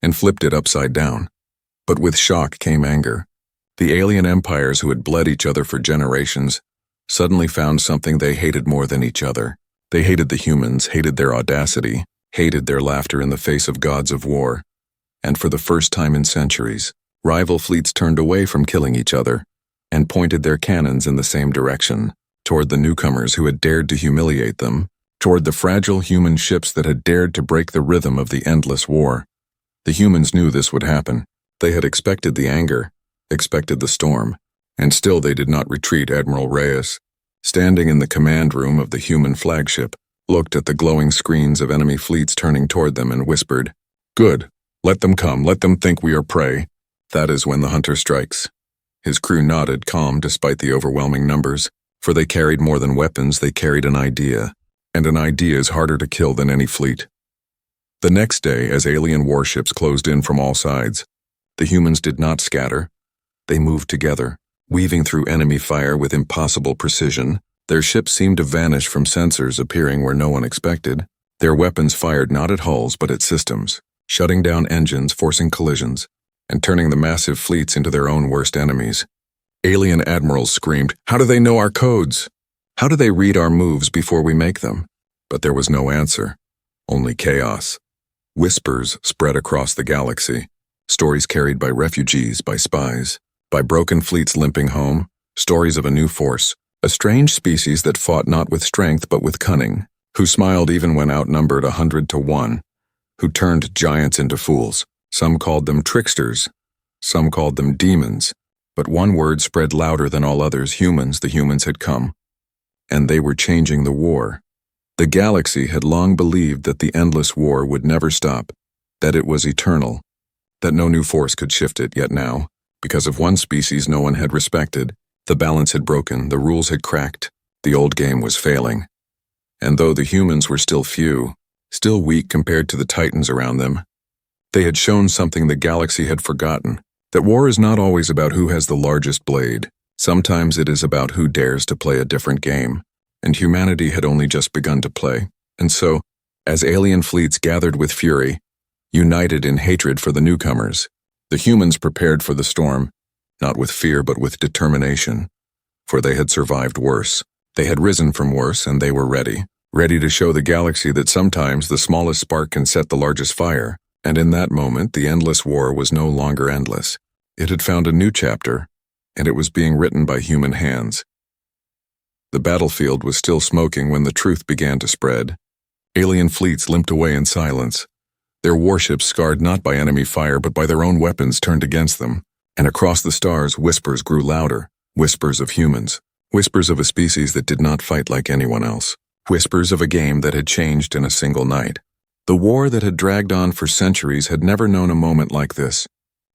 and flipped it upside down. But with shock came anger. The alien empires who had bled each other for generations suddenly found something they hated more than each other. They hated the humans, hated their audacity, hated their laughter in the face of gods of war. And for the first time in centuries, rival fleets turned away from killing each other and pointed their cannons in the same direction, toward the newcomers who had dared to humiliate them, toward the fragile human ships that had dared to break the rhythm of the endless war. The humans knew this would happen. They had expected the anger, expected the storm, and still they did not retreat. Admiral Reyes, standing in the command room of the human flagship, looked at the glowing screens of enemy fleets turning toward them and whispered, "Good, let them come, let them think we are prey. That is when the hunter strikes." His crew nodded, calm despite the overwhelming numbers, for they carried more than weapons, they carried an idea, and an idea is harder to kill than any fleet. The next day, as alien warships closed in from all sides, the humans did not scatter. They moved together, weaving through enemy fire with impossible precision. Their ships seemed to vanish from sensors appearing where no one expected. Their weapons fired not at hulls but at systems, shutting down engines, forcing collisions, and turning the massive fleets into their own worst enemies. Alien admirals screamed, "How do they know our codes? How do they read our moves before we make them?" But there was no answer, only chaos. Whispers spread across the galaxy, stories carried by refugees, by spies, by broken fleets limping home, stories of a new force, a strange species that fought not with strength but with cunning, who smiled even when outnumbered 100-1, who turned giants into fools. Some called them tricksters, some called them demons, but one word spread louder than all others: humans. The humans had come, and they were changing the war. The galaxy had long believed that the endless war would never stop, that it was eternal, that no new force could shift it. Yet now, because of one species no one had respected, the balance had broken, the rules had cracked, the old game was failing. And though the humans were still few, still weak compared to the titans around them, they had shown something the galaxy had forgotten, that war is not always about who has the largest blade. Sometimes it is about who dares to play a different game. And humanity had only just begun to play. And so, as alien fleets gathered with fury, united in hatred for the newcomers, the humans prepared for the storm, not with fear but with determination. For they had survived worse. They had risen from worse, and they were ready to show the galaxy that sometimes the smallest spark can set the largest fire. And in that moment, the endless war was no longer endless. It had found a new chapter, and it was being written by human hands. The battlefield was still smoking when the truth began to spread. Alien fleets limped away in silence, their warships scarred not by enemy fire but by their own weapons turned against them. And across the stars, whispers grew louder, whispers of humans, whispers of a species that did not fight like anyone else, whispers of a game that had changed in a single night. The war that had dragged on for centuries had never known a moment like this,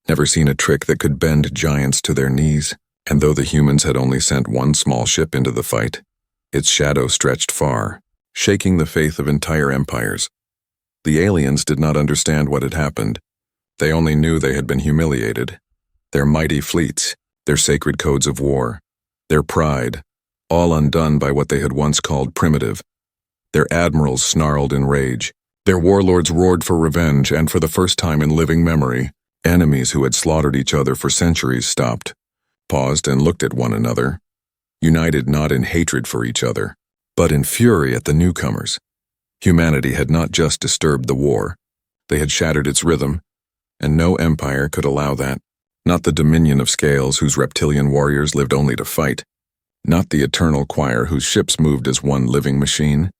never seen a trick that could bend giants to their knees. And though the humans had only sent one small ship into the fight, its shadow stretched far, shaking the faith of entire empires. The aliens did not understand what had happened. They only knew they had been humiliated. Their mighty fleets, their sacred codes of war, their pride, all undone by what they had once called primitive. Their admirals snarled in rage. Their warlords roared for revenge, and for the first time in living memory, enemies who had slaughtered each other for centuries stopped, paused and looked at one another, united not in hatred for each other, but in fury at the newcomers. Humanity had not just disturbed the war, they had shattered its rhythm, and no empire could allow that. Not the dominion of scales whose reptilian warriors lived only to fight, not the eternal choir whose ships moved as one living machine,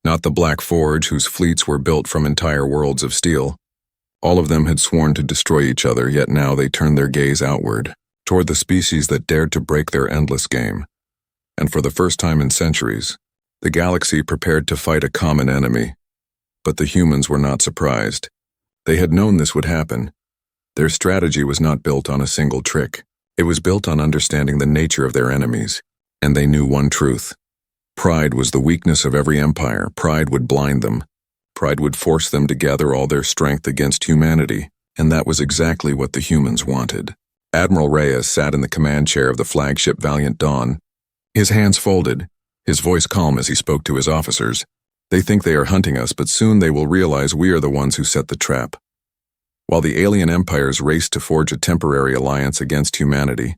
not the Black Forge whose fleets were built from entire worlds of steel. All of them had sworn to destroy each other, yet now they turned their gaze outward, toward the species that dared to break their endless game. And for the first time in centuries, the galaxy prepared to fight a common enemy. But the humans were not surprised. They had known this would happen. Their strategy was not built on a single trick. It was built on understanding the nature of their enemies. And they knew one truth. Pride was the weakness of every empire. Pride would blind them. Pride would force them to gather all their strength against humanity. And that was exactly what the humans wanted. Admiral Reyes sat in the command chair of the flagship Valiant Dawn, his hands folded, his voice calm as he spoke to his officers. They think they are hunting us, but soon they will realize we are the ones who set the trap. while the alien empires raced to forge a temporary alliance against humanity.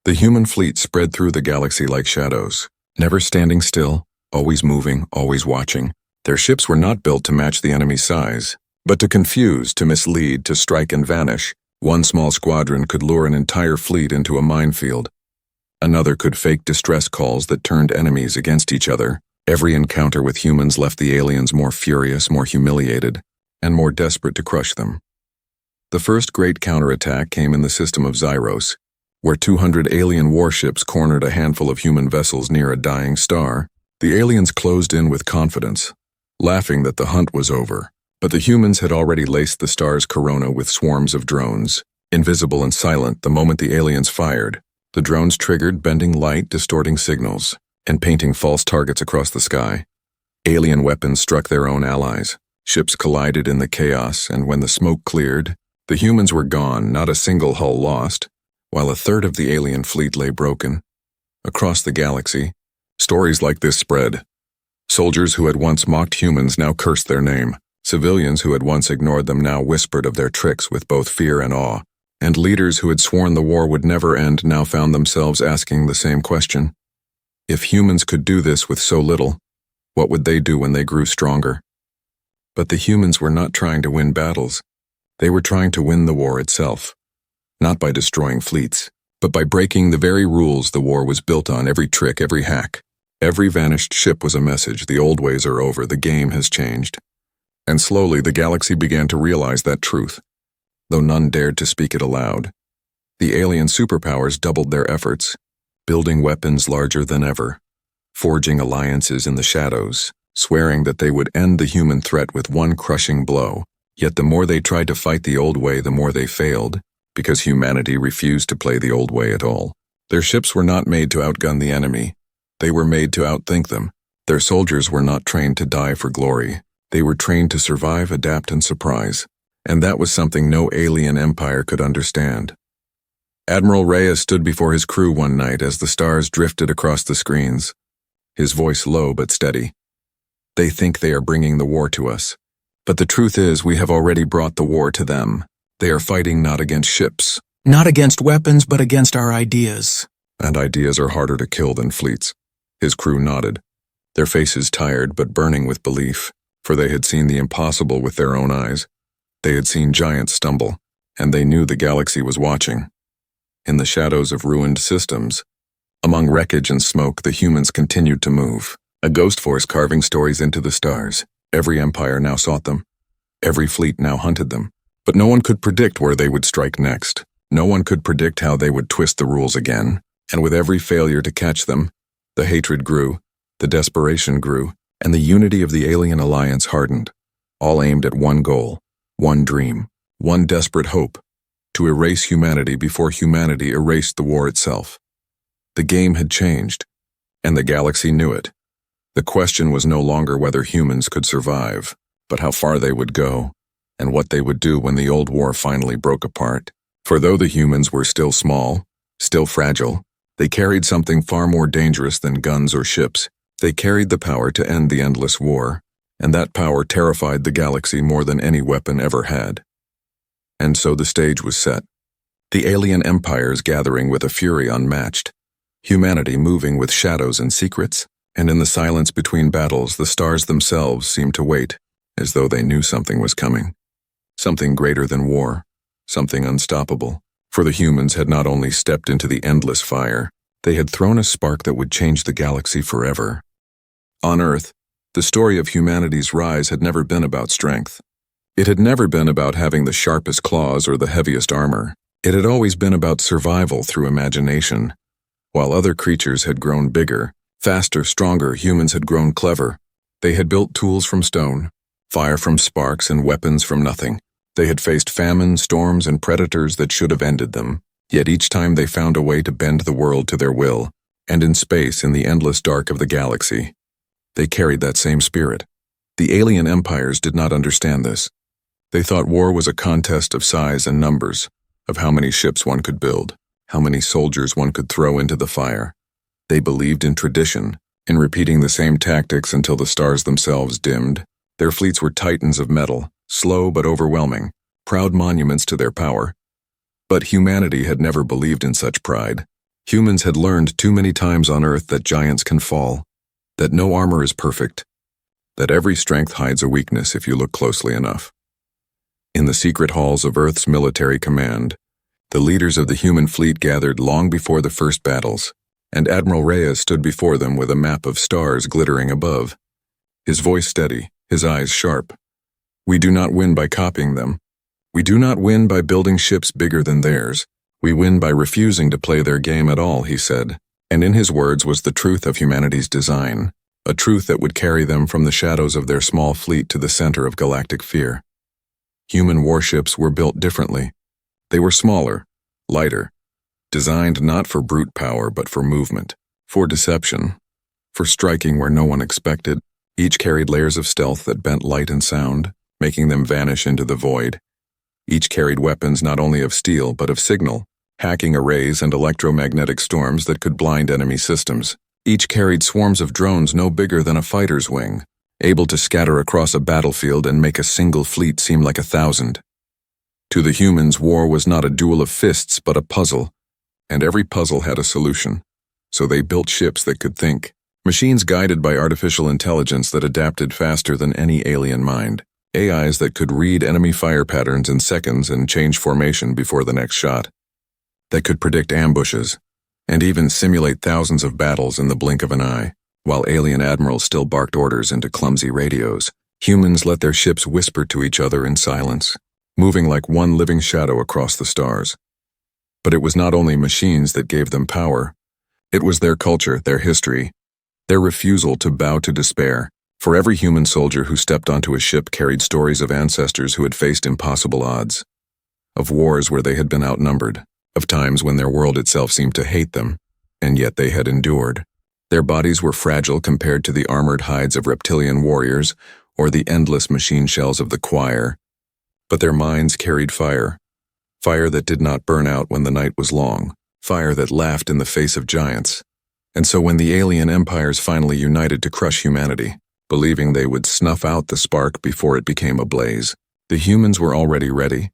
The human fleet spread through the galaxy like shadows, never standing still, always moving, always watching. Their ships were not built to match the enemy's size, but to confuse, to mislead, to strike and vanish. One small squadron could lure an entire fleet into a minefield. Another could fake distress calls that turned enemies against each other. Every encounter with humans left the aliens more furious, more humiliated, and more desperate to crush them. The first great counterattack came in the system of Zyros, where 200 alien warships cornered a handful of human vessels near a dying star. The aliens closed in with confidence, laughing that the hunt was over. But the humans had already laced the star's corona with swarms of drones. Invisible and silent the moment the aliens fired, the drones triggered, bending light, distorting signals, and painting false targets across the sky. Alien weapons struck their own allies. Ships collided in the chaos, and when the smoke cleared, the humans were gone, not a single hull lost, while a third of the alien fleet lay broken. Across the galaxy, stories like this spread. Soldiers who had once mocked humans now cursed their name. Civilians who had once ignored them now whispered of their tricks with both fear and awe. And leaders who had sworn the war would never end now found themselves asking the same question. If humans could do this with so little, what would they do when they grew stronger? But the humans were not trying to win battles. They were trying to win the war itself. Not by destroying fleets, but by breaking the very rules the war was built on, every trick, every hack. Every vanished ship was a message: the old ways are over, the game has changed. And slowly the galaxy began to realize that truth, though none dared to speak it aloud. The alien superpowers doubled their efforts, building weapons larger than ever, forging alliances in the shadows, swearing that they would end the human threat with one crushing blow. Yet the more they tried to fight the old way, the more they failed, because humanity refused to play the old way at all. Their ships were not made to outgun the enemy. They were made to outthink them. Their soldiers were not trained to die for glory. They were trained to survive, adapt, and surprise. And that was something no alien empire could understand. Admiral Reyes stood before his crew one night as the stars drifted across the screens, his voice low but steady. They think they are bringing the war to us. But the truth is, we have already brought the war to them. They are fighting not against ships. Not against weapons, but against our ideas. And ideas are harder to kill than fleets. His crew nodded, their faces tired but burning with belief, for they had seen the impossible with their own eyes. They had seen giants stumble, and they knew the galaxy was watching. In the shadows of ruined systems, among wreckage and smoke, the humans continued to move, a ghost force carving stories into the stars. Every empire now sought them. Every fleet now hunted them. But no one could predict where they would strike next. No one could predict how they would twist the rules again. And with every failure to catch them, the hatred grew, the desperation grew, and the unity of the alien alliance hardened, all aimed at one goal, one dream, one desperate hope: to erase humanity before humanity erased the war itself. The game had changed, and the galaxy knew it. The question was no longer whether humans could survive, but how far they would go, and what they would do when the old war finally broke apart. For though the humans were still small, still fragile, they carried something far more dangerous than guns or ships. They carried the power to end the endless war, and that power terrified the galaxy more than any weapon ever had. And so the stage was set. The alien empires gathering with a fury unmatched, humanity moving with shadows and secrets, and in the silence between battles, the stars themselves seemed to wait, as though they knew something was coming. Something greater than war, something unstoppable. For the humans had not only stepped into the endless fire, they had thrown a spark that would change the galaxy forever. On Earth, the story of humanity's rise had never been about strength. It had never been about having the sharpest claws or the heaviest armor. It had always been about survival through imagination. While other creatures had grown bigger, faster, stronger, humans had grown clever. They had built tools from stone, fire from sparks, and weapons from nothing. They had faced famine, storms, and predators that should have ended them. Yet each time they found a way to bend the world to their will, and in space, in the endless dark of the galaxy, they carried that same spirit. The alien empires did not understand this. They thought war was a contest of size and numbers, of how many ships one could build, how many soldiers one could throw into the fire. They believed in tradition, in repeating the same tactics until the stars themselves dimmed. Their fleets were titans of metal, slow but overwhelming. proud monuments to their power. But humanity had never believed in such pride. Humans had learned too many times on Earth that giants can fall, that no armor is perfect, that every strength hides a weakness if you look closely enough. In the secret halls of Earth's military command, the leaders of the human fleet gathered long before the first battles, and Admiral Reyes stood before them with a map of stars glittering above. His voice steady, his eyes sharp. "We do not win by copying them. We do not win by building ships bigger than theirs. We win by refusing to play their game at all," he said. And in his words was the truth of humanity's design, a truth that would carry them from the shadows of their small fleet to the center of galactic fear. Human warships were built differently. They were smaller, lighter, designed not for brute power but for movement, for deception, for striking where no one expected. Each carried layers of stealth that bent light and sound, making them vanish into the void. Each carried weapons not only of steel but of signal, hacking arrays and electromagnetic storms that could blind enemy systems. Each carried swarms of drones no bigger than a fighter's wing, able to scatter across a battlefield and make a single fleet seem like 1,000. To the humans, war was not a duel of fists but a puzzle, and every puzzle had a solution. So they built ships that could think, machines guided by artificial intelligence that adapted faster than any alien mind, AIs that could read enemy fire patterns in seconds and change formation before the next shot, that could predict ambushes, and even simulate thousands of battles in the blink of an eye. While alien admirals still barked orders into clumsy radios, humans let their ships whisper to each other in silence, moving like one living shadow across the stars. But it was not only machines that gave them power. It was their culture, their history, their refusal to bow to despair. For every human soldier who stepped onto a ship carried stories of ancestors who had faced impossible odds, of wars where they had been outnumbered, of times when their world itself seemed to hate them, and yet they had endured. Their bodies were fragile compared to the armored hides of reptilian warriors or the endless machine shells of the choir, but their minds carried fire, fire that did not burn out when the night was long, fire that laughed in the face of giants. And so when the alien empires finally united to crush humanity, believing they would snuff out the spark before it became a blaze, the humans were already ready.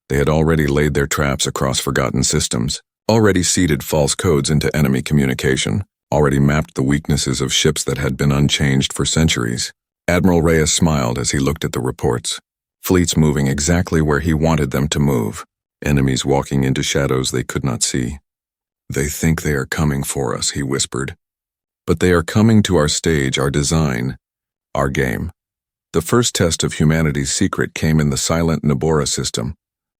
They had already laid their traps across forgotten systems, already seeded false codes into enemy communication, already mapped the weaknesses of ships that had been unchanged for centuries. Admiral Reyes smiled as he looked at the reports. Fleets moving exactly where he wanted them to move, enemies walking into shadows they could not see. "They think they are coming for us," he whispered. "But they are coming to our stage, our design, our game." The first test of humanity's secret came in the silent Glamora system,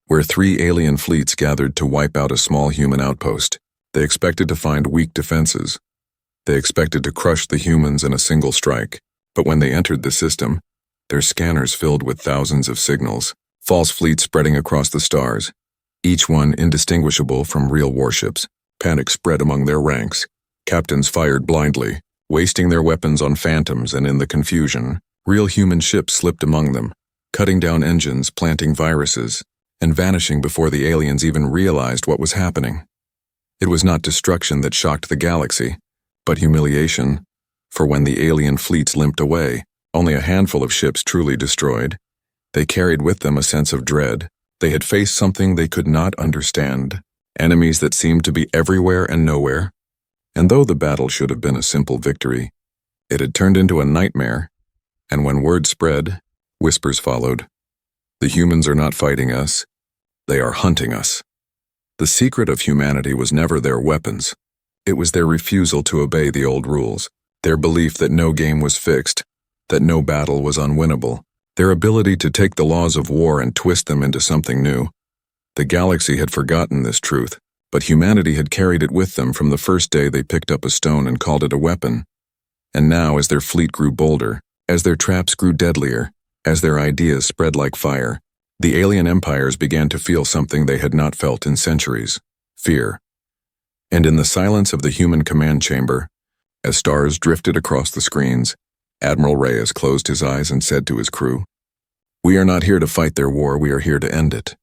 where 3 alien fleets gathered to wipe out a small human outpost. They expected to find weak defenses. They expected to crush the humans in a single strike. But when they entered the system, their scanners filled with thousands of signals, false fleets spreading across the stars, each one indistinguishable from real warships. Panic spread among their ranks. Captains fired blindly, wasting their weapons on phantoms, and in the confusion, real human ships slipped among them, cutting down engines, planting viruses, and vanishing before the aliens even realized what was happening. It was not destruction that shocked the galaxy, but humiliation, for when the alien fleets limped away, only a handful of ships truly destroyed. They carried with them a sense of dread. They had faced something they could not understand, enemies that seemed to be everywhere and nowhere. And though the battle should have been a simple victory, it had turned into a nightmare. And when word spread, whispers followed. The humans are not fighting us. They are hunting us. The secret of humanity was never their weapons. It was their refusal to obey the old rules, their belief that no game was fixed, that no battle was unwinnable, their ability to take the laws of war and twist them into something new. The galaxy had forgotten this truth, but humanity had carried it with them from the first day they picked up a stone and called it a weapon. And now, as their fleet grew bolder, as their traps grew deadlier, as their ideas spread like fire, the alien empires began to feel something they had not felt in centuries: fear. And in the silence of the human command chamber, as stars drifted across the screens, Admiral Reyes closed his eyes and said to his crew, "We are not here to fight their war, we are here to end it.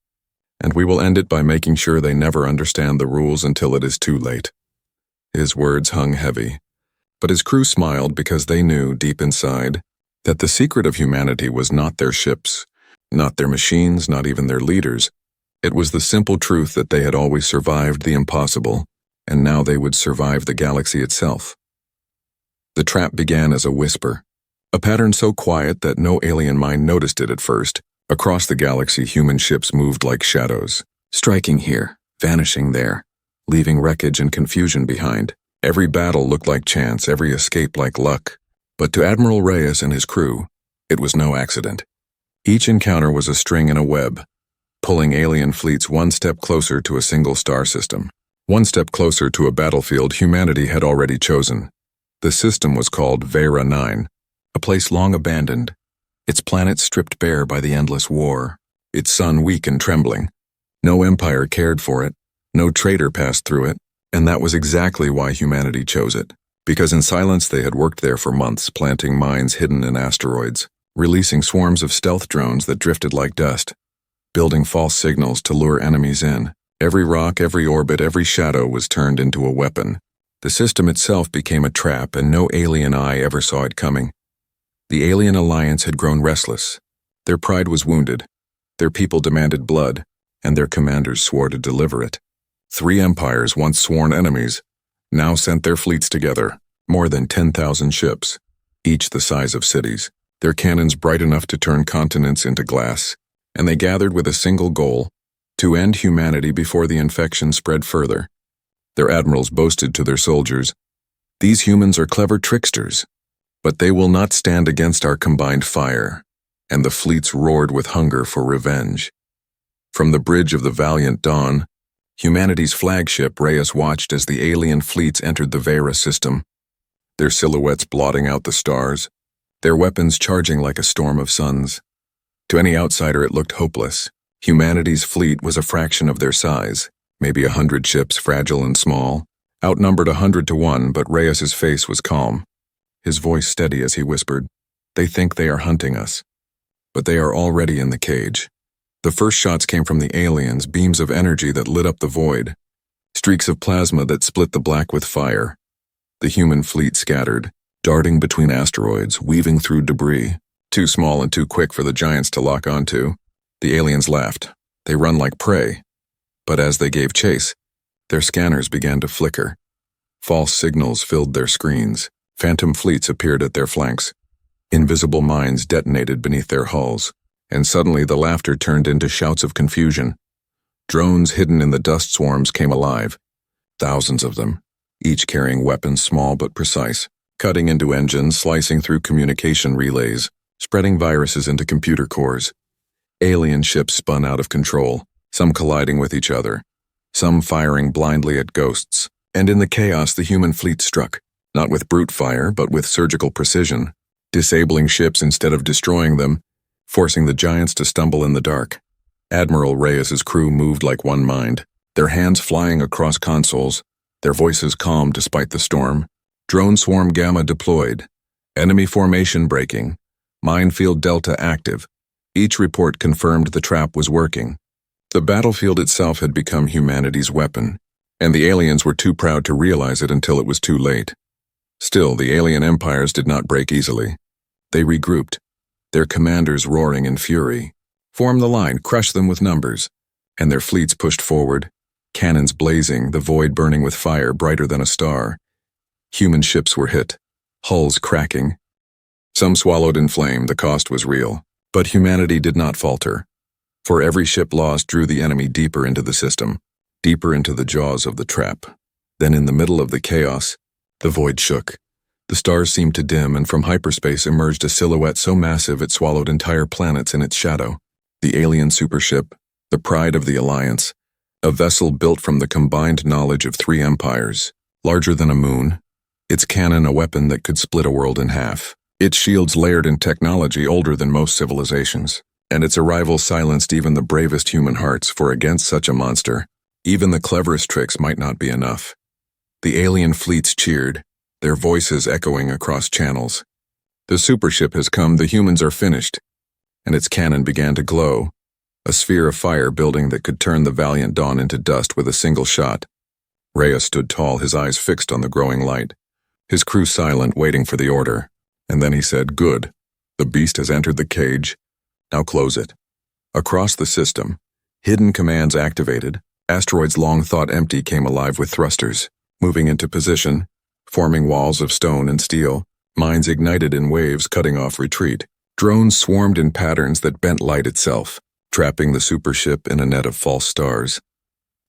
And we will end it by making sure they never understand the rules until it is too late." His words hung heavy, but his crew smiled because they knew, deep inside, that the secret of humanity was not their ships, Not their machines, not even their leaders. It was the simple truth that they had always survived the impossible, and now they would survive the galaxy itself. The trap began as a whisper, a pattern so quiet that no alien mind noticed it at first. Across the galaxy, human ships moved like shadows, striking here, vanishing there, leaving wreckage and confusion behind. Every battle looked like chance, every escape like luck. But to Admiral Reyes and his crew, it was no accident. Each encounter was a string in a web, pulling alien fleets one step closer to a single star system, one step closer to a battlefield humanity had already chosen. The system was called Vera 9, a place long abandoned, its planet stripped bare by the endless war, its sun weak and trembling. No empire cared for it, no traitor passed through it, and that was exactly why humanity chose it. Because in silence they had worked there for months, planting mines hidden in asteroids, releasing swarms of stealth drones that drifted like dust, building false signals to lure enemies in. Every rock, every orbit, every shadow was turned into a weapon. The system itself became a trap, and no alien eye ever saw it coming. The alien alliance had grown restless. Their pride was wounded. Their people demanded blood, and their commanders swore to deliver it. 3 empires, once sworn enemies, now sent their fleets together, more than 10,000 ships, each the size of cities, their cannons bright enough to turn continents into glass, and they gathered with a single goal, to end humanity before the infection spread further. Their admirals boasted to their soldiers, "These humans are clever tricksters, but they will not stand against our combined fire," and the fleets roared with hunger for revenge. From the bridge of the Valiant Dawn, humanity's flagship, Reyes watched as the alien fleets entered the Vera system, their silhouettes blotting out the stars, their weapons charging like a storm of suns. To any outsider it looked hopeless. Humanity's fleet was a fraction of their size, maybe 100 ships, fragile and small, outnumbered 100 to 1, but Reyes's face was calm, his voice steady as he whispered, "They think they are hunting us, but they are already in the cage." The first shots came from the aliens, beams of energy that lit up the void, streaks of plasma that split the black with fire. The human fleet scattered, darting between asteroids, weaving through debris, too small and too quick for the giants to lock onto. The aliens laughed. They run like prey. But as they gave chase, their scanners began to flicker. False signals filled their screens. Phantom fleets appeared at their flanks. Invisible mines detonated beneath their hulls, and suddenly the laughter turned into shouts of confusion. Drones hidden in the dust swarms came alive. Thousands of them, each carrying weapons small but precise, cutting into engines, slicing through communication relays, spreading viruses into computer cores. Alien ships spun out of control, some colliding with each other, some firing blindly at ghosts, and in the chaos the human fleet struck, not with brute fire but with surgical precision, disabling ships instead of destroying them, forcing the giants to stumble in the dark. Admiral Reyes's crew moved like one mind, their hands flying across consoles, their voices calm despite the storm. Drone Swarm Gamma deployed, enemy formation breaking, Minefield Delta active. Each report confirmed the trap was working. The battlefield itself had become humanity's weapon, and the aliens were too proud to realize it until it was too late. Still, the alien empires did not break easily. They regrouped, their commanders roaring in fury. Form the line, crush them with numbers, and their fleets pushed forward, cannons blazing, the void burning with fire brighter than a star. Human ships were hit, hulls cracking. Some swallowed in flame, the cost was real. But humanity did not falter. For every ship lost drew the enemy deeper into the system, deeper into the jaws of the trap. Then in the middle of the chaos, the void shook. The stars seemed to dim, and from hyperspace emerged a silhouette so massive it swallowed entire planets in its shadow. The alien supership, the pride of the Alliance, a vessel built from the combined knowledge of 3 empires, larger than a moon, its cannon a weapon that could split a world in half. Its shields layered in technology older than most civilizations, and its arrival silenced even the bravest human hearts, for against such a monster, even the cleverest tricks might not be enough. The alien fleets cheered, their voices echoing across channels. The supership has come, the humans are finished, and its cannon began to glow, a sphere of fire building that could turn the Valiant Dawn into dust with a single shot. Reyes stood tall, his eyes fixed on the growing light, his crew silent, waiting for the order. And then he said, "Good. The beast has entered the cage. Now close it." Across the system, hidden commands activated, asteroids long thought empty came alive with thrusters, moving into position, forming walls of stone and steel, mines ignited in waves cutting off retreat. Drones swarmed in patterns that bent light itself, trapping the supership in a net of false stars.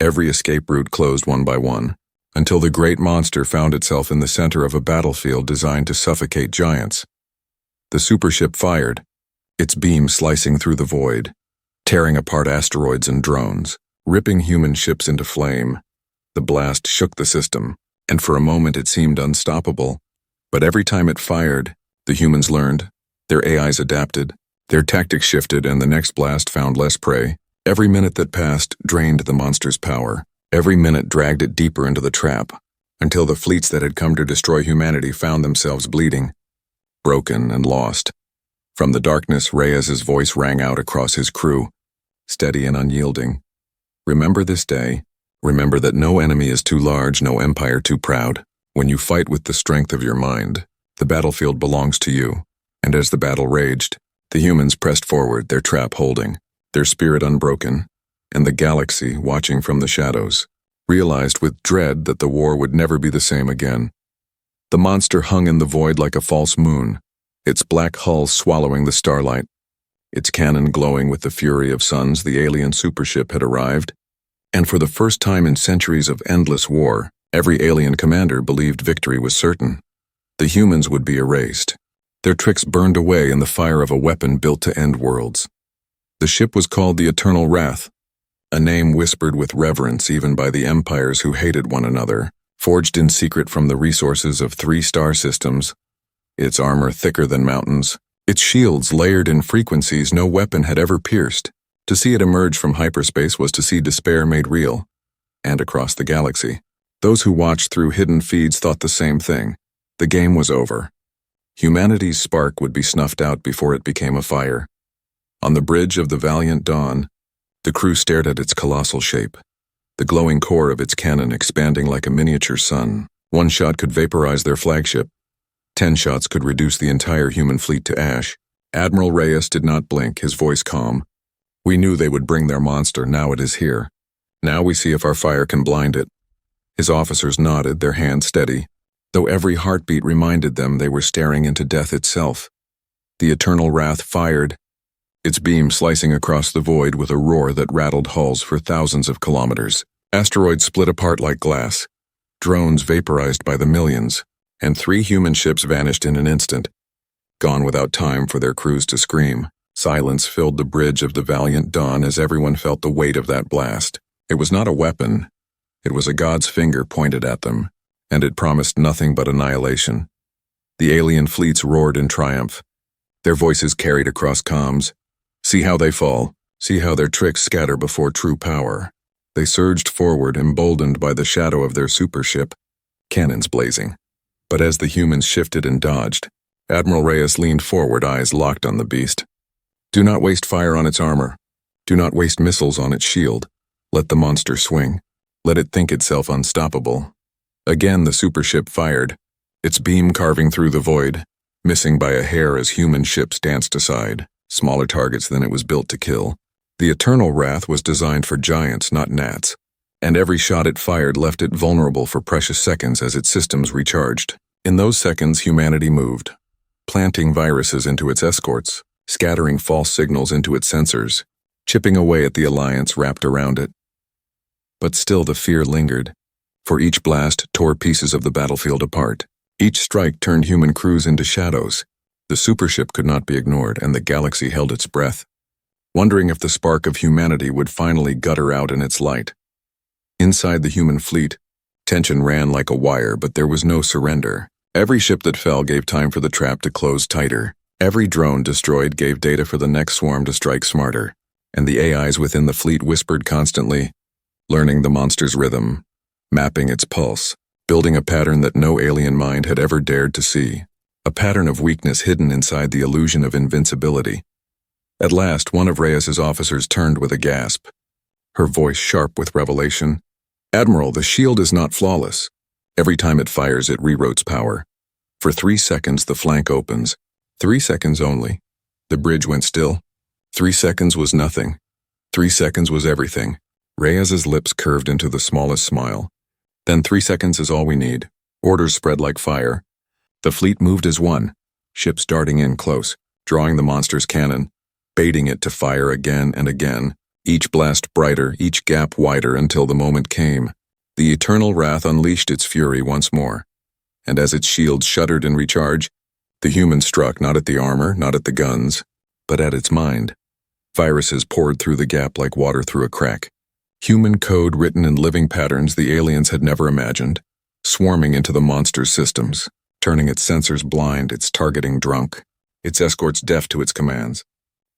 Every escape route closed one by one, until the great monster found itself in the center of a battlefield designed to suffocate giants. The supership fired, its beam slicing through the void, tearing apart asteroids and drones, ripping human ships into flame. The blast shook the system, and for a moment it seemed unstoppable. But every time it fired, the humans learned, their AIs adapted, their tactics shifted, and the next blast found less prey. Every minute that passed drained the monster's power. Every minute dragged it deeper into the trap, until the fleets that had come to destroy humanity found themselves bleeding, broken and lost. From the darkness, Reyes's voice rang out across his crew, steady and unyielding. Remember this day. Remember that no enemy is too large, no empire too proud. When you fight with the strength of your mind, the battlefield belongs to you. And as the battle raged, the humans pressed forward, their trap holding, their spirit unbroken, and the galaxy, watching from the shadows, realized with dread that the war would never be the same again. The monster hung in the void like a false moon, its black hull swallowing the starlight. Its cannon glowing with the fury of suns, the alien supership had arrived, and for the first time in centuries of endless war, every alien commander believed victory was certain. The humans would be erased, their tricks burned away in the fire of a weapon built to end worlds. The ship was called the Eternal Wrath, a name whispered with reverence even by the empires who hated one another, forged in secret from the resources of 3 star systems, its armor thicker than mountains, its shields layered in frequencies no weapon had ever pierced. To see it emerge from hyperspace was to see despair made real. And across the galaxy, those who watched through hidden feeds thought the same thing. The game was over. Humanity's spark would be snuffed out before it became a fire. On the bridge of the valiant dawn, the crew stared at its colossal shape, the glowing core of its cannon expanding like a miniature sun. 1 shot could vaporize their flagship. 10 shots could reduce the entire human fleet to ash. Admiral Reyes did not blink, his voice calm. We knew they would bring their monster, now it is here. Now we see if our fire can blind it. His officers nodded, their hands steady, though every heartbeat reminded them they were staring into death itself. The Eternal Wrath fired, its beam slicing across the void with a roar that rattled hulls for thousands of kilometers. Asteroids split apart like glass, drones vaporized by the millions, and 3 human ships vanished in an instant, gone without time for their crews to scream. Silence filled the bridge of the valiant dawn as everyone felt the weight of that blast. It was not a weapon. It was a god's finger pointed at them, and it promised nothing but annihilation. The alien fleets roared in triumph, their voices carried across comms. See how they fall. See how their tricks scatter before true power. They surged forward, emboldened by the shadow of their supership, cannons blazing. But as the humans shifted and dodged, Admiral Reyes leaned forward, eyes locked on the beast. Do not waste fire on its armor. Do not waste missiles on its shield. Let the monster swing. Let it think itself unstoppable. Again the supership fired, its beam carving through the void, missing by a hair as human ships danced aside, smaller targets than it was built to kill. The Eternal Wrath was designed for giants, not gnats, and every shot it fired left it vulnerable for precious seconds as its systems recharged. In those seconds, humanity moved, planting viruses into its escorts, scattering false signals into its sensors, chipping away at the alliance wrapped around it. But still the fear lingered, for each blast tore pieces of the battlefield apart. Each strike turned human crews into shadows. The supership could not be ignored, and the galaxy held its breath, wondering if the spark of humanity would finally gutter out in its light. Inside the human fleet, tension ran like a wire, but there was no surrender. Every ship that fell gave time for the trap to close tighter. Every drone destroyed gave data for the next swarm to strike smarter, and the AIs within the fleet whispered constantly, learning the monster's rhythm, mapping its pulse, building a pattern that no alien mind had ever dared to see, a pattern of weakness hidden inside the illusion of invincibility. At last, one of Reyes's officers turned with a gasp, her voice sharp with revelation. Admiral, the shield is not flawless. Every time it fires, it reroutes power. For 3 seconds, the flank opens. 3 seconds only. The bridge went still. 3 seconds was nothing. 3 seconds was everything. Reyes's lips curved into the smallest smile. Then 3 seconds is all we need. Orders spread like fire. The fleet moved as one, ships darting in close, drawing the monster's cannon, baiting it to fire again and again, each blast brighter, each gap wider until the moment came. The eternal wrath unleashed its fury once more, and as its shields shuddered in recharge, the human struck not at the armor, not at the guns, but at its mind. Viruses poured through the gap like water through a crack. Human code written in living patterns the aliens had never imagined, swarming into the monster's systems, turning its sensors blind, its targeting drunk, its escorts deaf to its commands.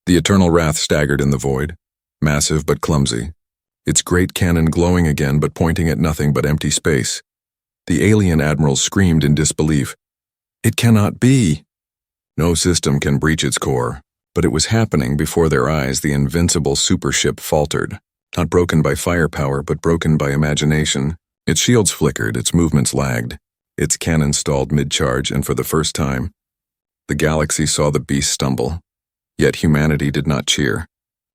The eternal wrath staggered in the void, massive but clumsy, its great cannon glowing again but pointing at nothing but empty space. The alien admirals screamed in disbelief. It cannot be! No system can breach its core, but it was happening before their eyes. The invincible supership faltered, not broken by firepower but broken by imagination. Its shields flickered, its movements lagged, its cannon stalled mid-charge, and for the first time, the galaxy saw the beast stumble. Yet humanity did not cheer,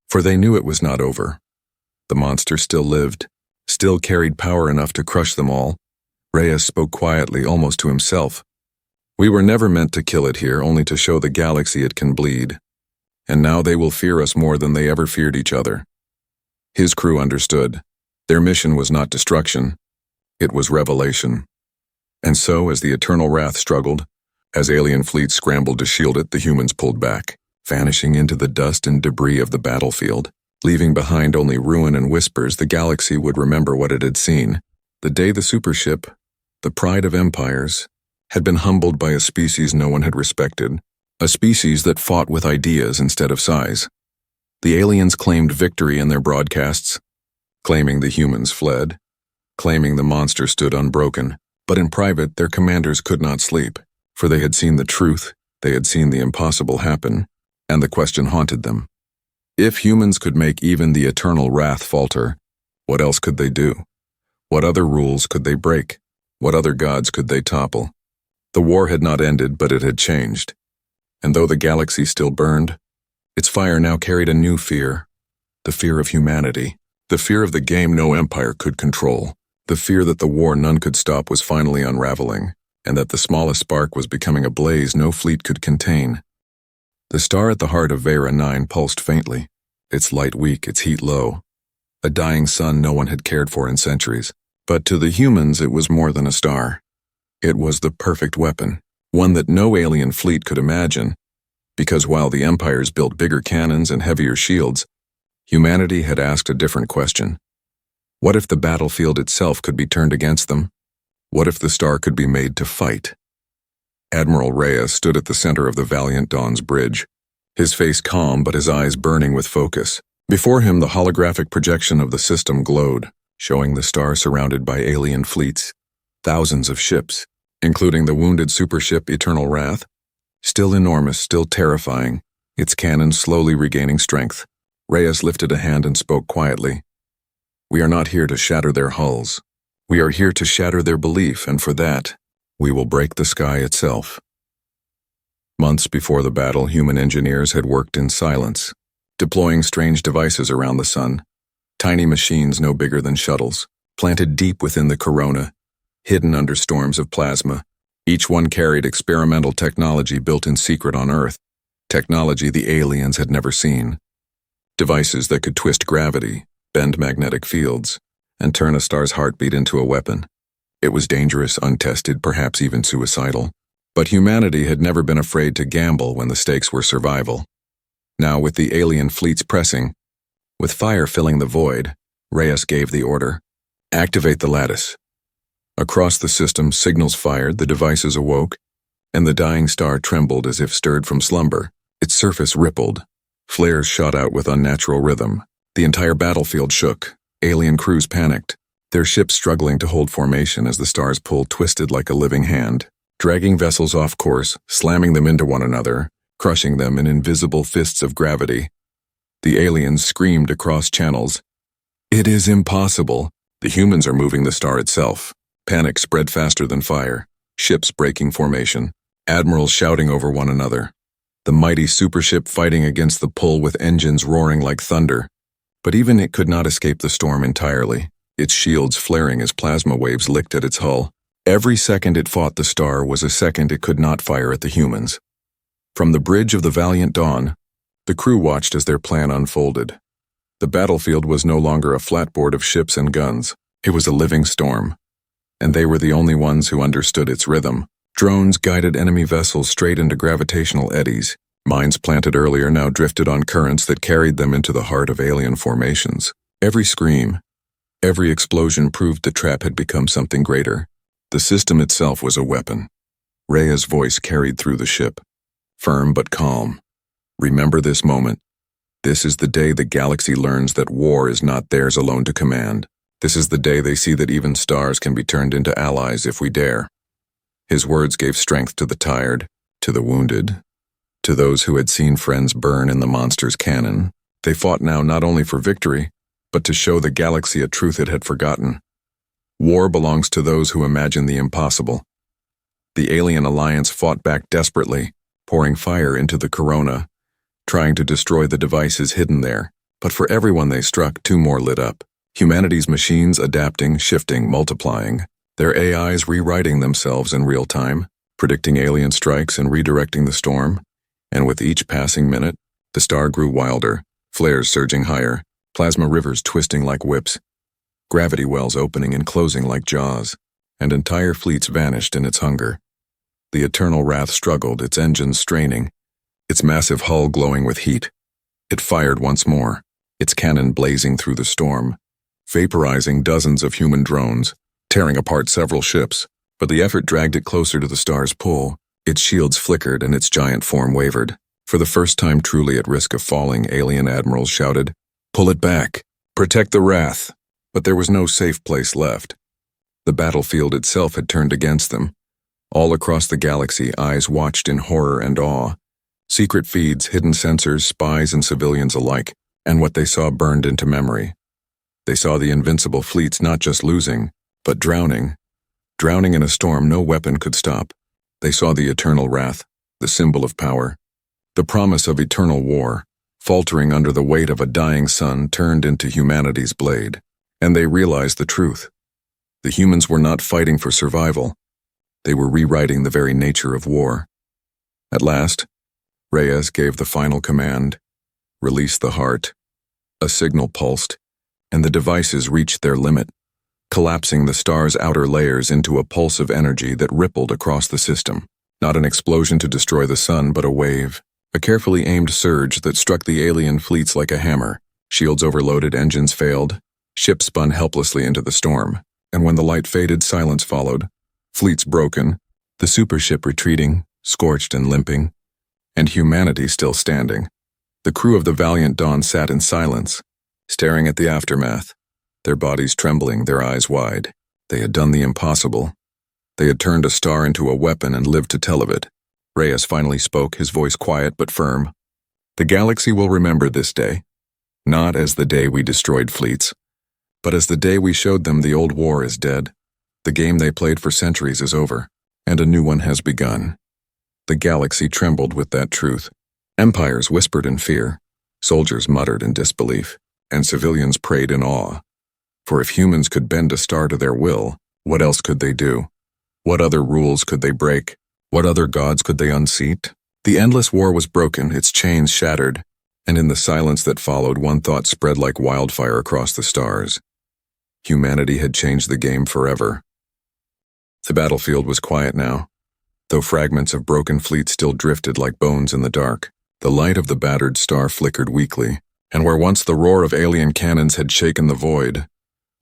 for they knew it was not over. The monster still lived, still carried power enough to crush them all. Reyes spoke quietly, almost to himself. We were never meant to kill it here, only to show the galaxy it can bleed. And now they will fear us more than they ever feared each other. His crew understood. Their mission was not destruction. It was revelation. And so, as the eternal wrath struggled, as alien fleets scrambled to shield it, the humans pulled back, vanishing into the dust and debris of the battlefield. Leaving behind only ruin and whispers, the galaxy would remember what it had seen. The day the supership, the pride of empires, had been humbled by a species no one had respected, a species that fought with ideas instead of size. The aliens claimed victory in their broadcasts, claiming the humans fled, claiming the monster stood unbroken, but in private their commanders could not sleep, for they had seen the truth, they had seen the impossible happen, and the question haunted them. If humans could make even the eternal wrath falter, what else could they do? What other rules could they break? What other gods could they topple? The war had not ended, but it had changed. And though the galaxy still burned, its fire now carried a new fear, the fear of humanity, the fear of the game no empire could control, the fear that the war none could stop was finally unraveling, and that the smallest spark was becoming a blaze no fleet could contain. The star at the heart of Vera 9 pulsed faintly, its light weak, its heat low. A dying sun no one had cared for in centuries. But to the humans it was more than a star. It was the perfect weapon, one that no alien fleet could imagine, because while the empires built bigger cannons and heavier shields, humanity had asked a different question. What if the battlefield itself could be turned against them? What if the star could be made to fight? Admiral Reyes stood at the center of the Valiant Dawn's bridge, his face calm but his eyes burning with focus. Before him, the holographic projection of the system glowed, showing the star surrounded by alien fleets, thousands of ships, including the wounded supership Eternal Wrath, still enormous, still terrifying, its cannons slowly regaining strength. Reyes lifted a hand and spoke quietly. We are not here to shatter their hulls. We are here to shatter their belief, and for that, we will break the sky itself. Months before the battle, human engineers had worked in silence, deploying strange devices around the sun, tiny machines no bigger than shuttles, planted deep within the corona, hidden under storms of plasma. Each one carried experimental technology built in secret on Earth, technology the aliens had never seen. Devices that could twist gravity, bend magnetic fields, and turn a star's heartbeat into a weapon. It was dangerous, untested, perhaps even suicidal. But humanity had never been afraid to gamble when the stakes were survival. Now, with the alien fleets pressing, with fire filling the void, Reyes gave the order. Activate the lattice. Across the system, signals fired, the devices awoke, and the dying star trembled as if stirred from slumber. Its surface rippled. Flares shot out with unnatural rhythm. The entire battlefield shook. Alien crews panicked, their ships struggling to hold formation as the star's pull twisted like a living hand, dragging vessels off course, slamming them into one another, crushing them in invisible fists of gravity. The aliens screamed across channels. It is impossible. The humans are moving the star itself. Panic spread faster than fire. Ships breaking formation. Admirals shouting over one another. the mighty supership fighting against the pull with engines roaring like thunder. But even it could not escape the storm entirely, its shields flaring as plasma waves licked at its hull. Every second it fought the star was a second it could not fire at the humans. From the bridge of the Valiant Dawn, the crew watched as their plan unfolded. The battlefield was no longer a flatboard of ships and guns. It was a living storm. And they were the only ones who understood its rhythm. Drones guided enemy vessels straight into gravitational eddies. Mines planted earlier now drifted on currents that carried them into the heart of alien formations. Every scream, every explosion proved the trap had become something greater. The system itself was a weapon. Rhea's voice carried through the ship, firm but calm. Remember this moment. This is the day the galaxy learns that war is not theirs alone to command. This is the day they see that even stars can be turned into allies if we dare. His words gave strength to the tired, to the wounded, to those who had seen friends burn in the monster's cannon. They fought now not only for victory, but to show the galaxy a truth it had forgotten. War belongs to those who imagine the impossible. The alien alliance fought back desperately, pouring fire into the corona, trying to destroy the devices hidden there. But for everyone they struck, two more lit up. Humanity's machines adapting, shifting, multiplying. Their AIs rewriting themselves in real time, predicting alien strikes and redirecting the storm. And with each passing minute, the star grew wilder, flares surging higher, plasma rivers twisting like whips, gravity wells opening and closing like jaws, and entire fleets vanished in its hunger. The eternal wrath struggled, its engines straining, its massive hull glowing with heat. It fired once more, its cannon blazing through the storm, vaporizing dozens of human drones, tearing apart several ships, but the effort dragged it closer to the star's pull. Its shields flickered and its giant form wavered. For the first time truly at risk of falling, alien admirals shouted, "Pull it back! Protect the Wrath!" But there was no safe place left. The battlefield itself had turned against them. All across the galaxy, eyes watched in horror and awe. Secret feeds, hidden sensors, spies and civilians alike, and what they saw burned into memory. They saw the invincible fleets not just losing, but drowning. Drowning in a storm no weapon could stop. They saw the eternal wrath, the symbol of power. The promise of eternal war, faltering under the weight of a dying sun, turned into humanity's blade. And they realized the truth. The humans were not fighting for survival. They were rewriting the very nature of war. At last, Reyes gave the final command, "Release the heart." A signal pulsed, and the devices reached their limit, collapsing the star's outer layers into a pulse of energy that rippled across the system. Not an explosion to destroy the sun, but a wave, a carefully aimed surge that struck the alien fleets like a hammer. Shields overloaded, engines failed, ships spun helplessly into the storm, and when the light faded, silence followed. Fleets broken, the supership retreating, scorched and limping, and humanity still standing. The crew of the Valiant Dawn sat in silence, staring at the aftermath, their bodies trembling, their eyes wide. They had done the impossible. They had turned a star into a weapon and lived to tell of it. Reyes finally spoke, his voice quiet but firm. "The galaxy will remember this day, not as the day we destroyed fleets, but as the day we showed them the old war is dead. The game they played for centuries is over, and a new one has begun." The galaxy trembled with that truth. Empires whispered in fear, soldiers muttered in disbelief, and civilians prayed in awe. For if humans could bend a star to their will, what else could they do? What other rules could they break? What other gods could they unseat? The endless war was broken, its chains shattered, and in the silence that followed, one thought spread like wildfire across the stars. Humanity had changed the game forever. The battlefield was quiet now, though fragments of broken fleets still drifted like bones in the dark. The light of the battered star flickered weakly, and where once the roar of alien cannons had shaken the void,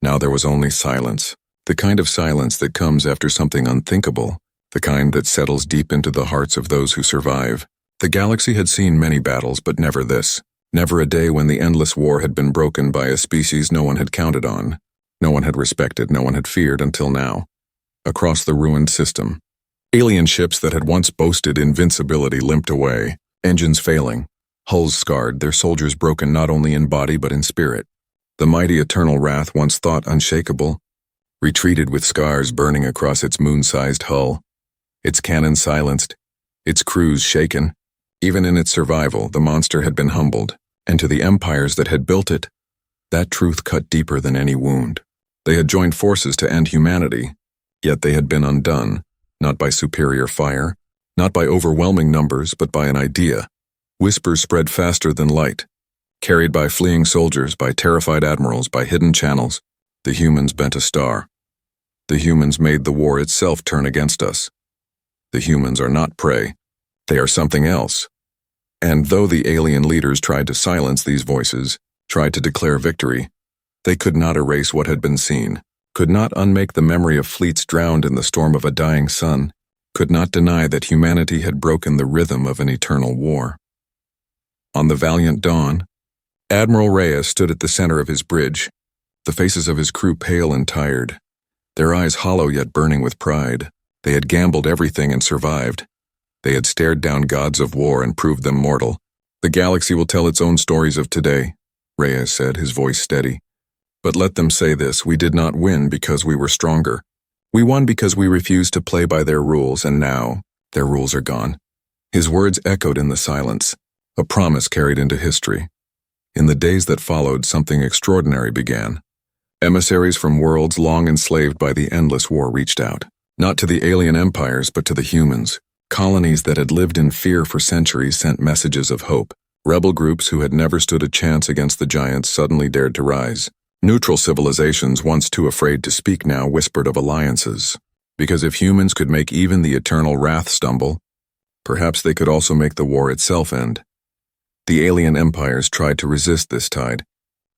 now there was only silence. The kind of silence that comes after something unthinkable, the kind that settles deep into the hearts of those who survive. The galaxy had seen many battles, but never this. Never a day when the endless war had been broken by a species no one had counted on, no one had respected, no one had feared until now. Across the ruined system, alien ships that had once boasted invincibility limped away, engines failing, hulls scarred, their soldiers broken not only in body but in spirit. The mighty eternal wrath, once thought unshakable, retreated with scars burning across its moon-sized hull, its cannon silenced, its crews shaken, Even in its survival, the monster had been humbled, and to the empires that had built it, that truth cut deeper than any wound. They had joined forces to end humanity, yet they had been undone, not by superior fire, not by overwhelming numbers, but by an idea. Whispers spread faster than light, carried by fleeing soldiers, by terrified admirals, by hidden channels. The humans bent a star. The humans made the war itself turn against us. The humans are not prey. They are something else. And though the alien leaders tried to silence these voices, tried to declare victory, they could not erase what had been seen, could not unmake the memory of fleets drowned in the storm of a dying sun, could not deny that humanity had broken the rhythm of an eternal war. On the valiant dawn, Admiral Reyes stood at the center of his bridge, the faces of his crew pale and tired, their eyes hollow yet burning with pride. They had gambled everything and survived. They had stared down gods of war and proved them mortal. The galaxy will tell its own stories of today, Reyes said, his voice steady. But let them say this: we did not win because we were stronger. We won because we refused to play by their rules, and now their rules are gone. His words echoed in the silence, a promise carried into history. In the days that followed, something extraordinary began. Emissaries from worlds long enslaved by the endless war reached out, not to the alien empires, but to the humans. Colonies that had lived in fear for centuries sent messages of hope. Rebel groups who had never stood a chance against the giants suddenly dared to rise. Neutral civilizations, once too afraid to speak, now whispered of alliances. Because if humans could make even the eternal wrath stumble, perhaps they could also make the war itself end. The alien empires tried to resist this tide.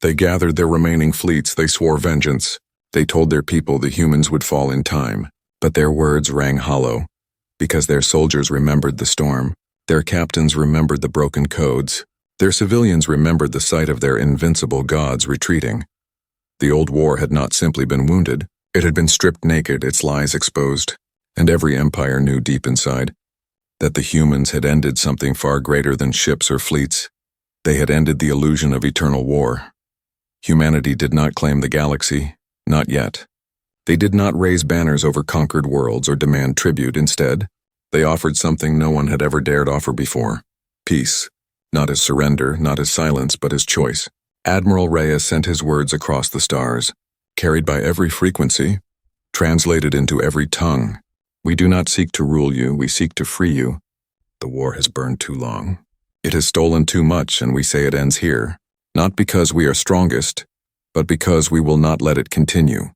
They gathered their remaining fleets, they swore vengeance. They told their people the humans would fall in time. But their words rang hollow, because their soldiers remembered the storm, their captains remembered the broken codes, their civilians remembered the sight of their invincible gods retreating. The old war had not simply been wounded, it had been stripped naked, its lies exposed, and every empire knew deep inside that the humans had ended something far greater than ships or fleets. They had ended the illusion of eternal war. Humanity did not claim the galaxy, not yet. They did not raise banners over conquered worlds or demand tribute. Instead, they offered something no one had ever dared offer before: peace, not as surrender, not as silence, but as choice. Admiral Reyes sent his words across the stars, carried by every frequency, translated into every tongue. We do not seek to rule you, we seek to free you. The war has burned too long. It has stolen too much, and we say it ends here, not because we are strongest, but because we will not let it continue.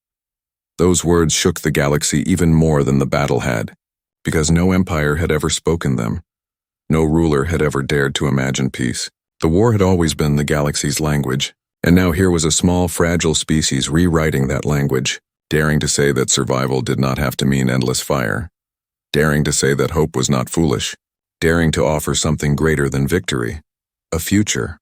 Those words shook the galaxy even more than the battle had, because no empire had ever spoken them. No ruler had ever dared to imagine peace. The war had always been the galaxy's language, and now here was a small, fragile species rewriting that language, daring to say that survival did not have to mean endless fire, daring to say that hope was not foolish, daring to offer something greater than victory: a future.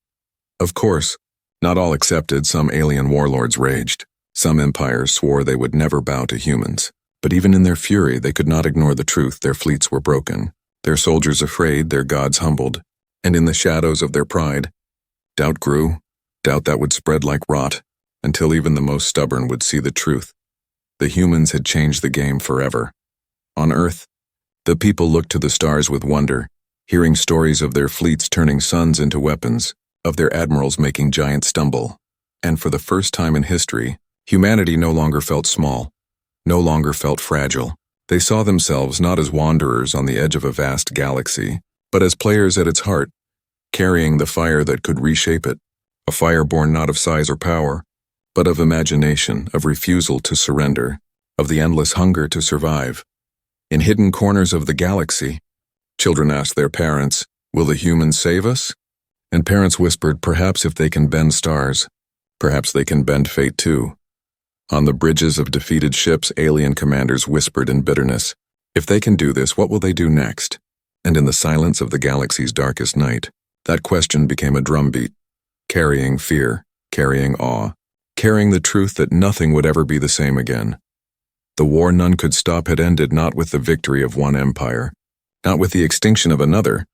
Of course, not all accepted. Some alien warlords raged. Some empires swore they would never bow to humans. But even in their fury, they could not ignore the truth: their fleets were broken, their soldiers afraid, their gods humbled. And in the shadows of their pride, doubt grew, doubt that would spread like rot, until even the most stubborn would see the truth. The humans had changed the game forever. On Earth, the people looked to the stars with wonder, hearing stories of their fleets turning suns into weapons, of their admirals making giants stumble. And for the first time in history, humanity no longer felt small, no longer felt fragile. They saw themselves not as wanderers on the edge of a vast galaxy, but as players at its heart, carrying the fire that could reshape it, a fire born not of size or power, but of imagination, of refusal to surrender, of the endless hunger to survive. In hidden corners of the galaxy, children asked their parents, "Will the humans save us?" And parents whispered, "Perhaps if they can bend stars, perhaps they can bend fate too." On the bridges of defeated ships, alien commanders whispered in bitterness, "If they can do this, what will they do next?" And in the silence of the galaxy's darkest night, that question became a drumbeat, carrying fear, carrying awe, carrying the truth that nothing would ever be the same again. The war none could stop had ended not with the victory of one empire, not with the extinction of another,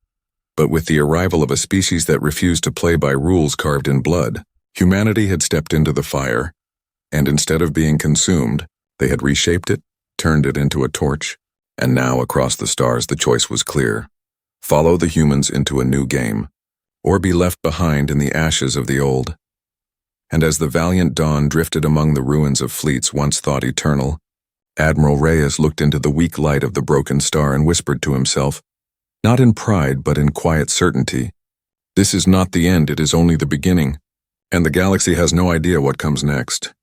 but with the arrival of a species that refused to play by rules carved in blood. Humanity had stepped into the fire, and instead of being consumed, they had reshaped it, turned it into a torch, and now across the stars the choice was clear: follow the humans into a new game, or be left behind in the ashes of the old. And as the valiant dawn drifted among the ruins of fleets once thought eternal, Admiral Reyes looked into the weak light of the broken star and whispered to himself, not in pride but in quiet certainty, "This is not the end, it is only the beginning, and the galaxy has no idea what comes next."